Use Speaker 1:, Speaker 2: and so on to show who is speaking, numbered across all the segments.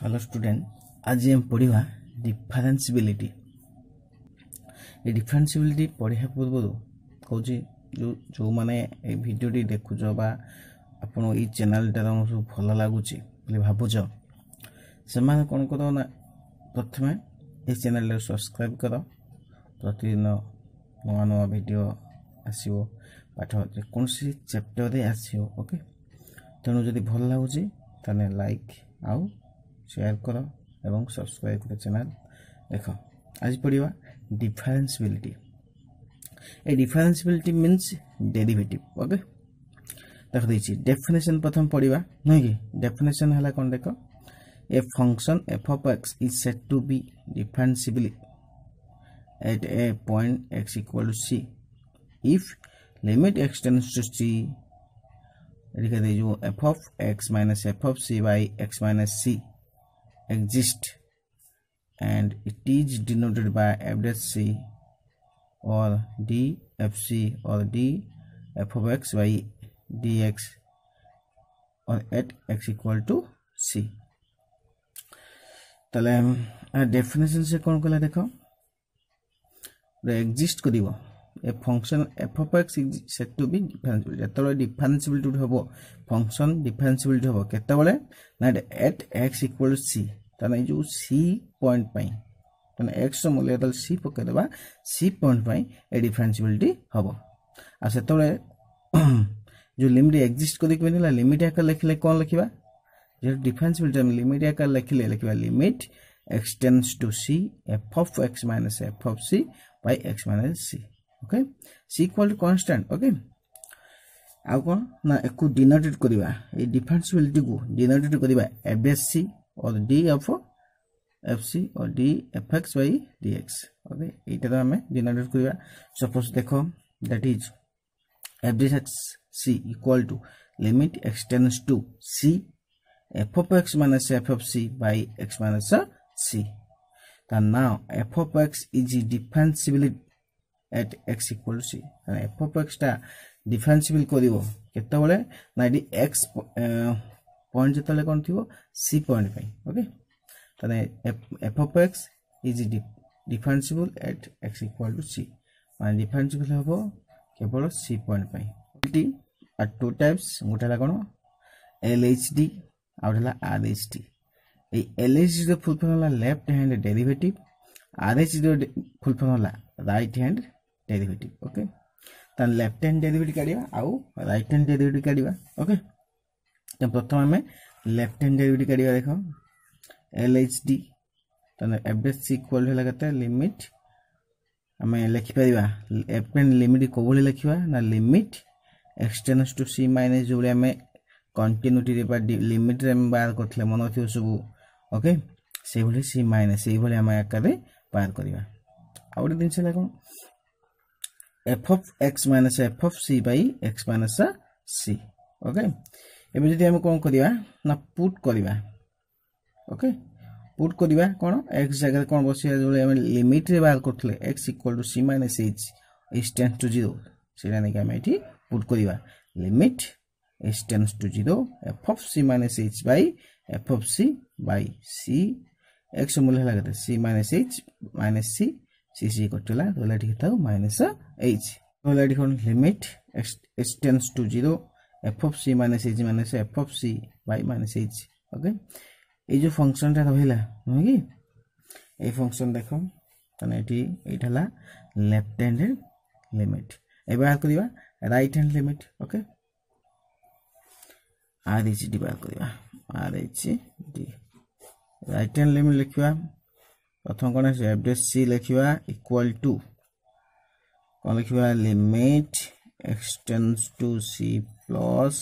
Speaker 1: Hello student, आज हम पढ़ा डिफरेंशिएबिलिटी। ये डिफरेंशिएबिलिटी पढ़ा पूर्व कौन जो जो माने भिडियोटी देखुच बा आपण ये चैनलटा सब भल लगुच भावुच से कौन कर ना प्रथम ये चैनल सब्सक्राइब कर। प्रतिदिन नुआ नुआ वीडियो आसो पाठ कौन चैप्टर आसो। ओके, तेणु जदि भल लगुच ताने लाइक आउ शेयर कर एवं सब्सक्राइब कर चैनल। देख आज पढ़ा डिफरेंशिएबिलिटी। ए डिफरेंशिएबिलिटी मीन्स डेरिवेटिव। ओके, देख देछि डेफिनेशन प्रथम पढ़ा नहीं कि डेफिनेशन है कौन देख ए function f of x is said to be differentiable at a point x equal to c if limit x tends to c लिखा दे जो f of x minus f of c by x minus c exist and it is denoted by f dash c or dfc or df of x by dx or at x equal to c। तले definition से कौन कहला देखो exist करिवो a function f of x is said to be differentiable। जतले differentiability होबो function differentiability होबो केतबेले ना at x equal to c तने जो c पॉइंट पई तने x मूल्य तल c पके देबा c पॉइंट पई ए डिफरेंशिएबिलिटी होबो। आ सेतबेले जो लिमिट एग्जिस्ट करि केनिला लिमिट आकर लिखले कोन लिखिबा जो डिफरेंशिएबिलिटी हम लिमिट आकर लिखले लिखिबा limit x tends to c f of x minus f of c by x minus c। Okay, c equal to constant. Okay, आ कोन ना एकु डिनोटेट करिबा ए डिफरेंशिएबिलिटी को डिनोटेट करिबा f dash c और d of f c और d f x by dx। Okay, एटा तो हमें डिनोटेट करिबा। सपोज देखो that is f dash c equal to limit x tends to c f of x minus f of c by x minus c। then now f of x is differentiable at x equal to c। f of x टा differentiable करिवो केतबेले ना D x point जतले कोन थिवो c point पई। Okay, तने f of x is differentiable at x equal to c माने differentiable होबो केवल c point पई। टी आर टू टाइप्स गोटेला कोन LHD आउडला RHD। ए LHD द फुल फॉर्म होला left hand derivative, RHD the full form होला राइट हैंड डेरिवेटिव। ओके, तन लेफ्ट हैंड डेरिवेटिव काढिबा आउ राइट हैंड डेरिवेटिव काढिबा। ओके, त प्रथम हमें लेफ्ट हैंड डेरिवेटिव काढिबा। देखो LHD तन f dash c इक्वल होला कते लिमिट हमें लिखि परिबा f n लिमिट को बोले लिखिबा ना limit x tends to c minus जोले हमें कंटिन्यूटी रे बा लिमिट रे हम बाहर करथले मन थियो सब। ओके, से बोले c माइनस से बोले हम आकर बाहर करिबा। आउट दिन से लागो f of x minus f of c by x minus c। Okay, एबे जदि हम कोन करिबा ना पुट करिबा। ओके, पुट करिबा कोन x जगह कोन बसिया जोले हम लिमिट रे बाहर करथले x equal to c minus h is tends to 0 सेटा नै कि हम एठी पुट करिबा limit h tends to 0 f of c minus h by f of c by c x मूल्य लागते c minus h minus c c c कटला तोला ठीक था minus h तोला ठीक limit h tends to 0 f of c minus h minus f of c by minus h। Okay, ए जो function ता रहला न कि ए फंक्शन देखो तने एठी एठाला लेफ्ट हैंड लिमिट ए बाहर करिबा right hand limit. Okay, RHD बाहर करिबा RHD राइट हैंड लिमिट लिखिबा प्रथम कोन है f dash c लिखिबा इक्वल टू कोन लिखिबा limit x tends to c plus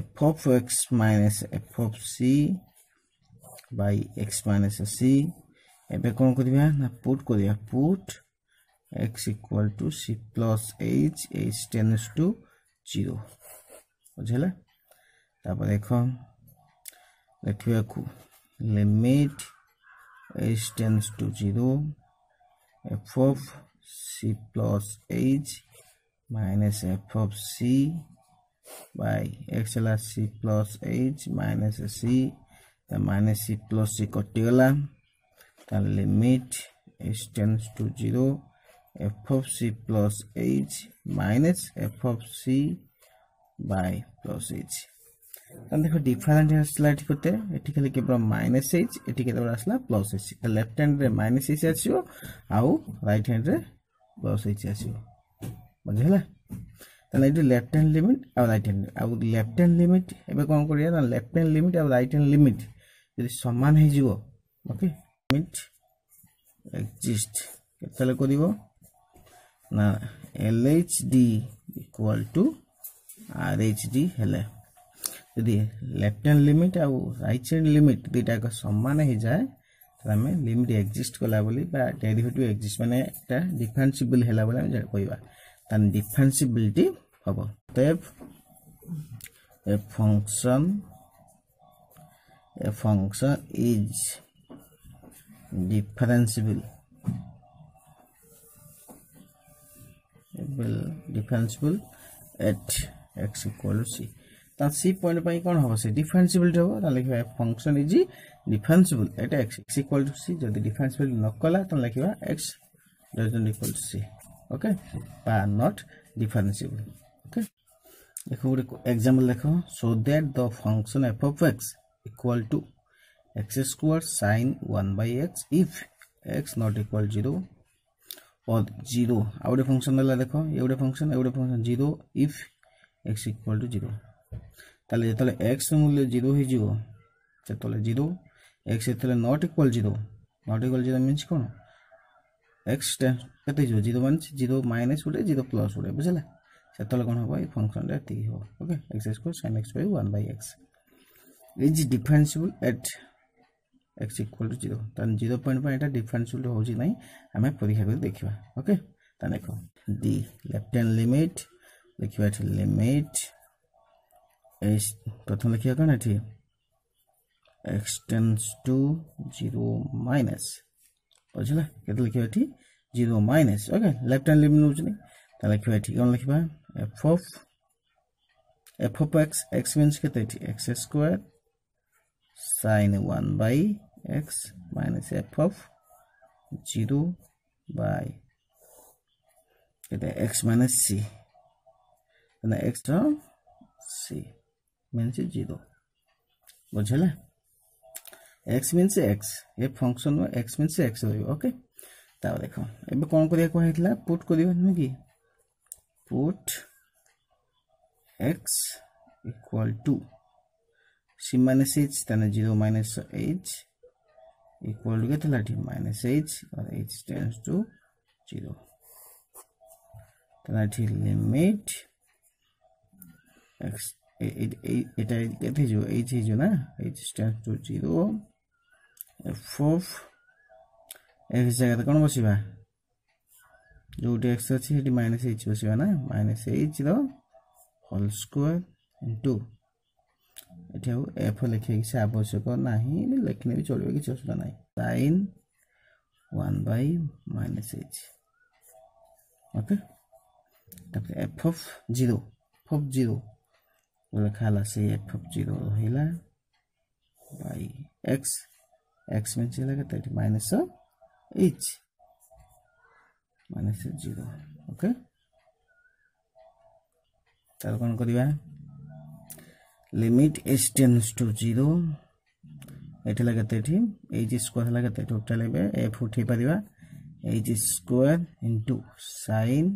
Speaker 1: f of x minus f of c by x minus c। एबे कोन करिबा ना पुट करिबा put x equal to c plus h h tends to 0 बुझला। तापर देखो लिखिबा को limit h tends to 0 f of c plus h minus f of c by x plus c plus h minus c तो minus c plus c कटिगला limit h tends to 0 f of c plus h minus f of c by plus h देखो different आसला एठी कोते एठी खाली केवल minus h एठी केवल आसला प्लस h तो लेफ्ट हैंड रे माइनस h आछियो आउ राइट हैंड रे प्लस h आछियो बुझिला तने एठी लेफ्ट हैंड लिमिट आउ राइट हैंड आउ लेफ्ट हैंड लिमिट एबे कोन करिया ना लेफ्ट हैंड लिमिट आउ राइट हैंड लिमिट यदि समान हे जिवो ओके लिमिट एक्जिस्ट केतले करिवो ना LHD इक्वल टू RHD हेले यदि लेफ्ट हैंड लिमिट आ राइट हैंड लिमिट दुटा का समान हो जाए तो हमें लिमिट एक्जिस्ट कला बोली बा डेरिवेटिव एक्जिस्ट माने एटा डिफरेंशिएबल हैला बोली हम कहबा तन डिफरेंशिएबिलिटी हबो तब a function is differentiable at x equal to c ता c पॉइंट पई कोन हो से डिफरेंशिएबिलिटी हो ता लिखबा function is differentiable at x equal to c जदी डिफरेंशिएबल न कला त लिखबा x doesn't equal to c okay बा नॉट डिफरेंशिएबल ओके देखो एग्जांपल देखो so that the function f of x equal to x square sin 1/x if x not equal 0 और 0 आउटे function वाला देखो एउडे function 0 if x equal to 0 ताले जेतले x मूल्य 0 हे जिवो सेतले 0 x सेतले not equal 0 means कोन x कते जो 0 मींस 0 माइनस उडे 0 प्लस उडे बुझला सेतले कोन होबो ए फंक्शन रे ती हो okay x square sin x by 1/x is differentiable at x equal to 0 तन 0 पॉइंट पर एटा डिफरेंशिएबल हो जी नहीं हमें परीक्षा कर देखिबा ओके त देखो दी लेफ्ट हैंड लिमिट लिखिबा छ लिमिट एस प्रथम लिखिया कोन एठी x टेंड्स टू 0 माइनस बुझला केते लिखिबा एठी 0 minus okay left hand limit नउचनी त लिखिबा एठी कोन लिखिबा f of x मींस केते एठी x square sin 1/x minus f of 0 by x minus c and x term c means 0 बुझला x means x ये फंक्शन में x means x होय ओके ता देखो एबे कोन करिया को हेतला पुट करियो न कि put x equal to c minus h तने 0 minus h equal to केतला ठी minus h और h tends to 0 तने ठी लिमिट x एटा केते जो h जो ना h tends to 0 f of x जगह कोन बसिबा जो x अछि हेटी minus h बसिबा ना minus h रो होल स्क्वायर इनटू एठे f लिखे कि आवश्यक नाही लिखने भी चलबे कि चलसुला नाही sin 1/-h ओके तब f of 0 लिखाला से f of 0 हिला by x में चला के त माइनस h माइनस 0 ओके तार कोन करिबा लिमिट h टेंड्स टू 0 एठी लगते एठी h स्क्वायर लगते टोटल बे f उठे परिबा h square into sin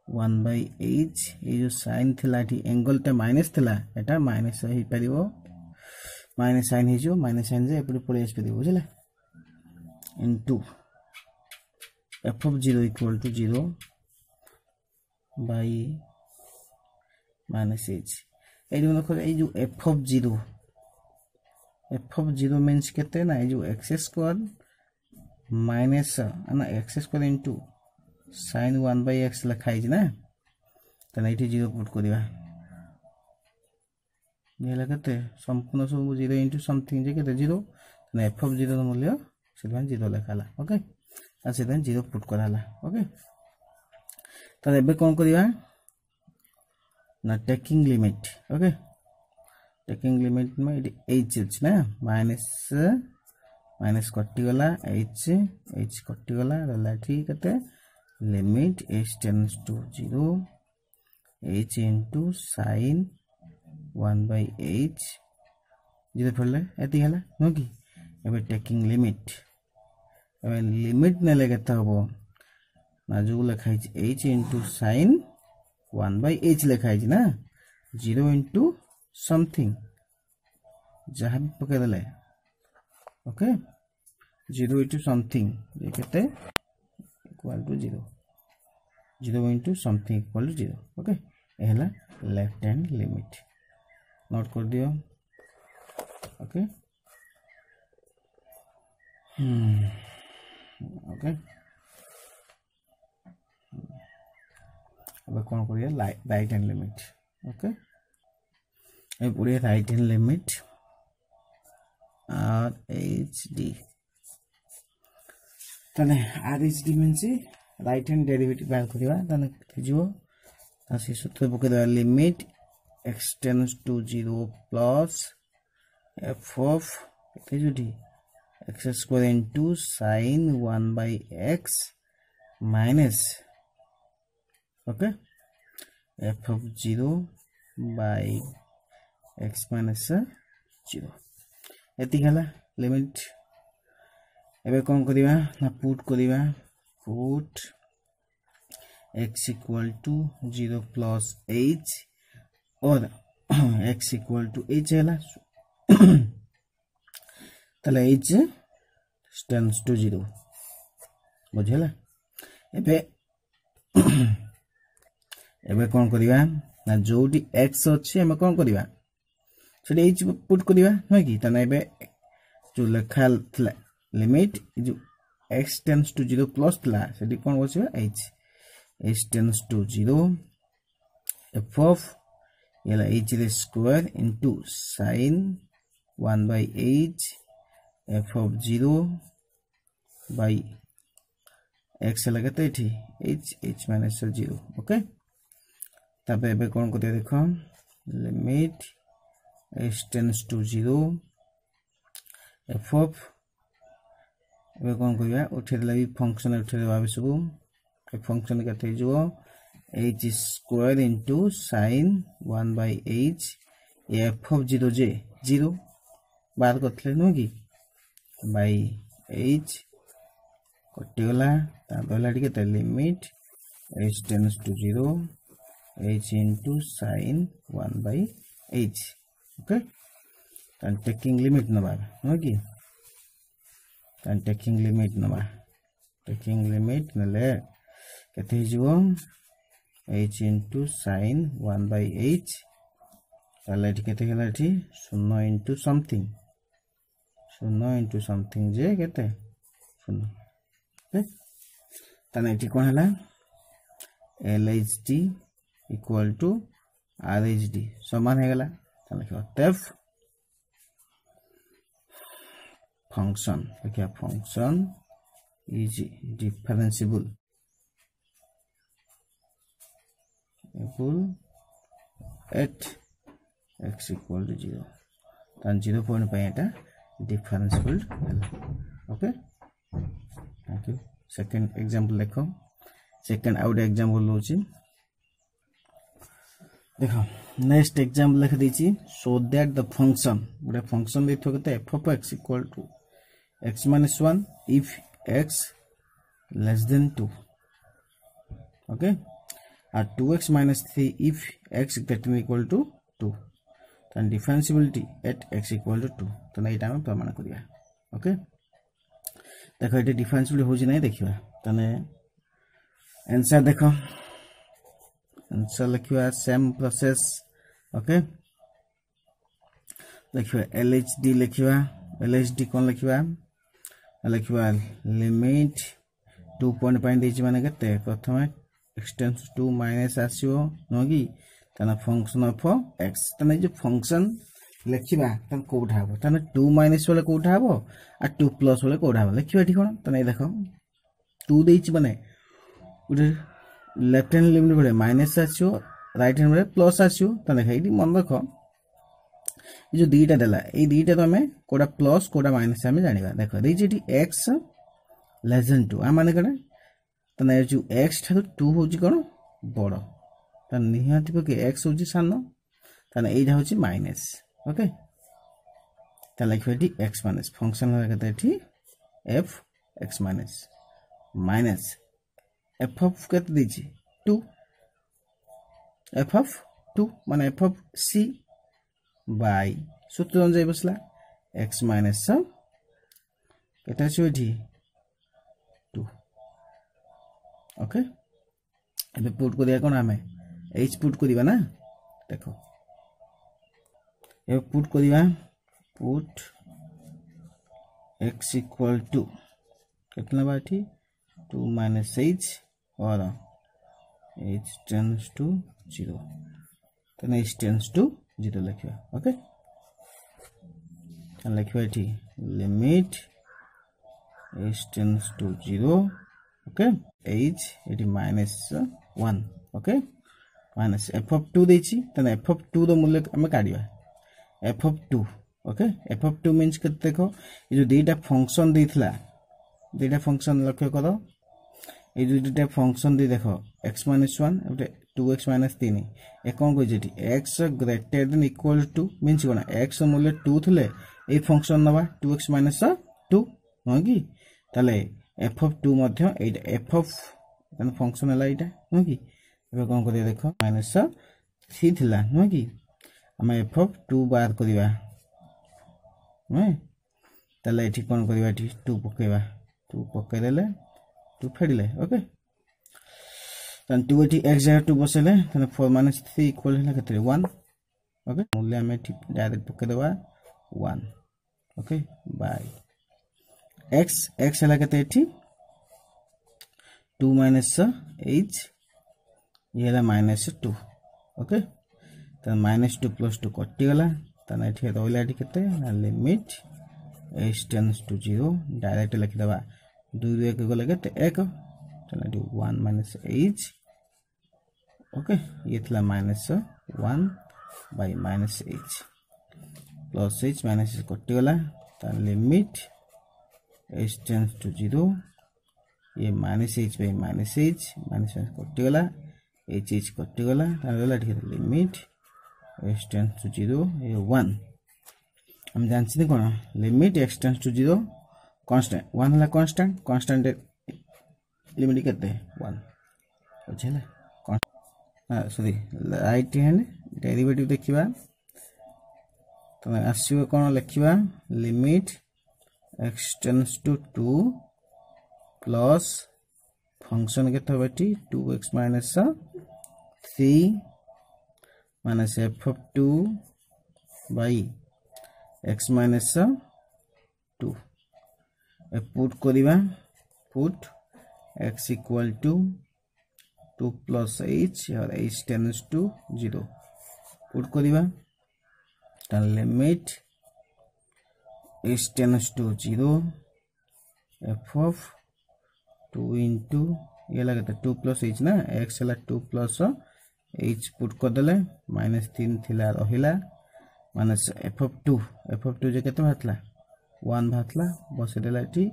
Speaker 1: 1/h ए जो sin थिला एठी एंगल ते माइनस थिला एटा माइनस हे परिबो माइनस sin हे जो माइनस sin जे एपडी पळे आस परिबो बुझले into f of 0 equal to 0 by minus h ए देखो ए जो f of 0 मींस केते ना ए जो x स्क्वायर माइनस ना x square into sin 1/x लिखाइ ना तने एठी 0 पुट करिवा ये लगते संपूर्ण सब 0 इनटू समथिंग जे केते 0 तने f of 0 मूल्य सेदन 0 लिखाला ओके आ सेदन 0 पुट कराला ओके त एबे कोन करिवा ना taking limit okay taking limit में एच अच्छे ना माइनस माइनस कटि गला एच एच कटि गला रला ठीक है limit h tends to 0 h into sin 1/h 0 पड़ले एति हला नो कि एबे टेकिंग लिमिट एबे लिमिट ने लेकेता हबो ना जो लिखाई h इनटू sin 1/h लिखाई ना 0 इनटू समथिंग जहां भी पके देले ओके 0 इनटू समथिंग ये केते equal to 0 0 into something equal to 0 okay ए हला लेफ्ट हैंड लिमिट नोट कर दियो ओके ओके अब कौन करिया राइट हैंड लिमिट ओके ए पूरे right hand limit R H D तने आर एच डी मीन से राइट हैंड डेरिवेटिव बाहर करिवा तने जो तासे सूत्र पके limit x tends to 0 plus f of एते जोटी x square into sin 1/x minus okay f of 0 by x minus 0 एति हला लिमिट एबे कोन करिवा ना पुट करिवा put x equal to 0 plus h और x इक्वल टू h हला तले h टेंड्स टू 0 बुझला एबे एबे कोन करिवा ना जोडी x अछि हम कोन करिवा सेठी h पुट करिवा न कि तने एबे जो लेखाल थला लिमिट जो x टेंड्स टू 0 प्लस थला सेठी कोन बसिबा h tends to 0 f of येला h रे square into sin 1/h f of 0 by x लगाते थी h minus 0 ओके तब एबे कोन करते देखो limit h tends to 0 f of एबे कोन करिया उठे देला भी फंक्शन उठे देबा सब ए फंक्शन कते जो h square into sin 1/h f of 0 जे 0 बात करथले नो कि by h कटि गला ता बला टिके त limit h tends to 0 h into sin 1/h okay तन टेकिंग लिमिट नबा नो कि तन टेकिंग लिमिट नले कते जो h इनटू sin 1/h तले टिके गला थी 0 इनटू समथिंग 0 इनटू समथिंग जे केते 0 ओके तने एटी कोन हला LHD इक्वल टू RHD समान है गला तने लिखो टेफ फंक्शन क्या function is differentiable at x equal to 0 तन 0 पॉइंट पे एटा differentiable okay thank you second example देखो सेकंड आउट एग्जांपल लोची देखो नेक्स्ट एग्जांपल लिख दीची सो दैट द फंक्शन बड़े फंक्शन देखो कते f of x equal to x minus 1 if x less than 2 okay at 2x minus 3 if x greater than equal to 2 then differentiability at x equal to 2 तो नहीं time प्रमाण करिया okay देखो ये differentiable हो जी नहीं देखिबा तने आंसर देखो आंसर लिखिबा सेम प्रोसेस ओके लिखिबा LHD लिखिबा LHD कोन लिखिबा लिखिबा लिमिट 2 पॉइंट पॉइंट देछि माने केते प्रथम x टेंड्स टू माइनस आसीओ नोगी तना फंक्शन ऑफ x तने जो फंक्शन लिखिबा तन कोठा हबो तने 2 माइनस वाला कोठा हबो आ 2 प्लस वाला कोठा हबो लिखिबा ठीक कोन तने देखो 2 देछि माने उधर लेफ्ट हैंड लिमिट बड़े माइनस आसीओ राइट हैंड बड़े प्लस आसीओ तने हेडी मन रखो जो दुईटा देला ये दुईटा तो आम कोड़ा प्लस कोड़ा माइनस आम जाना देख देखिए एक्स लेस देन 2 आम मैंने कौन जो एक्स ठार 2 हूँ कौन बड़ निहाती पके एक्स हूँ सान ताने यहाँ हूँ माइनस ओके लिखा x minus function F x minus minus F of के 2 एफ ऑफ 2 माने एफ ऑफ सी बाय सूत्र अनुसार बसला एक्स माइनस केटा अछि 2 ओके एबे पुट करिया कोन हमें एच पुट करिवा ना देखो ए पुट करिवा पुट x इक्वल टू कितना बाटी 2 minus h और h tends to 0 तो h tends to 0 लिखिए ओके लिखिए एठी limit h tends to 0 okay h एठी -1 ओके माइनस f of 2 देछि तने f of 2 रो मूल्य हम काढिबा f of 2 okay f of 2 means कते देखो ये जो दुईटा फंक्शन देथिला दुईटा फंक्शन लक्ष्य करो ये जो दुईटा फंक्शन दे देखो x minus 1 एबे 2x minus 3 ए कोन को जेटी x greater than equal to means कोन x मूल्य 2 थिले ए फंक्शन नबा 2x minus 2 हो कि तले f of 2 मध्ये एटा f of तने फंक्शन हला एटा हो कि एबे कोन करिया देखो माइनस 3 थिला हो कि हम f of 2 बार करिवा में तले एठी कोन करिवा एठी 2 पकेवा 2 पके देले 2 फेडिले ओके तन 2 एठी x जगह 2 बसेले तने 4 minus 3 इक्वल हैला केते 1 ओके मूल्य हम एठी डायरेक्ट पके देबा 1 ओके बाय x हैला केते एठी 2 minus h ये हैला -2 ओके तन -2 + 2 कटि गला तने एठी रहला एठी केते limit h tends to 0 direct लिख देबा 2 रे 1 गले केते 1 तने 1 minus h ओके ये थला -1 by -h plus h minus h कटि गला त लिमिट h tends to 0 ये -h by -h माइनस कटि गला h कटि गला त रहला ठीक लिमिट h tends to 0 ये 1 हम जानछि कोन लिमिट x tends to 0 कांस्टेंट 1 हला कांस्टेंट लिमिट केते 1 बुझले सॉरी राइट हैंड डेरिवेटिव देखिबा तो आसीबो कोन लिखिबा limit x tends to 2 plus function केते होबेटी 2x minus 3 minus f of 2 by x minus 2 put करिबा put x equal to 2 plus h और h tends to 0 पुट करिबा त limit h tends to 0 f of 2 into ये लगे 2 plus h ना x हला 2 plus h पुट कर देले -3 थिला रहिला माइनस f of 2 जे केते भातला 1 भातला बसे देला एठी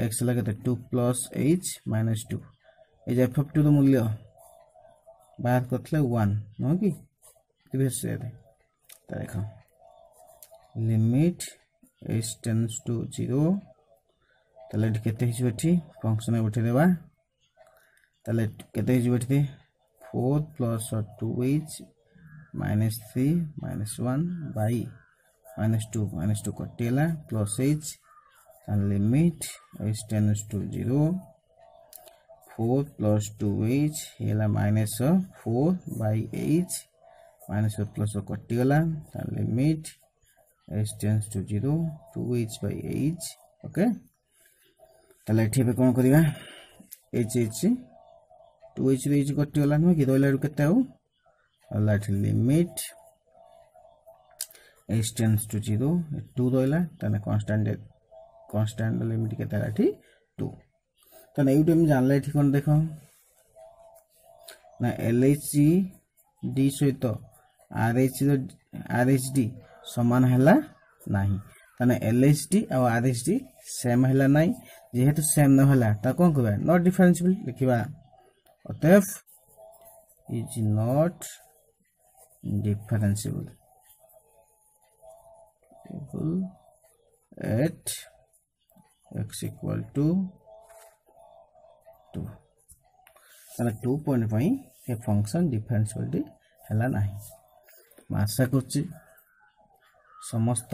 Speaker 1: x लगे 2 plus h minus 2 A J f of 2 रो मूल्य बाहर करथले 1 न कि प्रीवियस से त देखो लिमिट h tends to 0 तले केते हिजो एठी फंक्शन उठे देबा तले केते हिजो एठी 4 plus 2h minus 3 minus 1 by minus 2 कटेला plus h and limit h tends to 0 4 plus 2h हेला minus 4 by h minus 4 plus कटेला and limit h tends to 0 2h by h okay तले एठी पे कोन करिवा h 2h रे h कटेला न कि दोला केते हो light limit h tends to 0 2 दोला तने कांस्टेंट लिमिट केते लाठी 2 तने एउ टाइम जानले ठीक कोन देखो ना LHD सहित RHD समान हैला नाही ताने LHD और RHD सेम हैला नाही जेहेतु सेम न हैला ता कोन कहबा नॉट डिफरेंशिएबल लिखिबा अतएव is not differentiable at x equal to 2 ताने 2 पॉइंट पई ए फंक्शन डिफरेंशिएबिलिटी हैला नाही मैं आशा करछि समस्त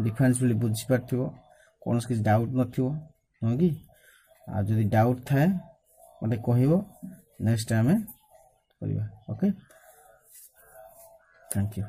Speaker 1: डिफरेंशिएबिलिटी बुझी पारथिबो कोन से डाउट नथिबो हो कि आ जदि डाउट थाए मते कहिबो नेक्स्ट टाइम करिबा ओके थैंक यू।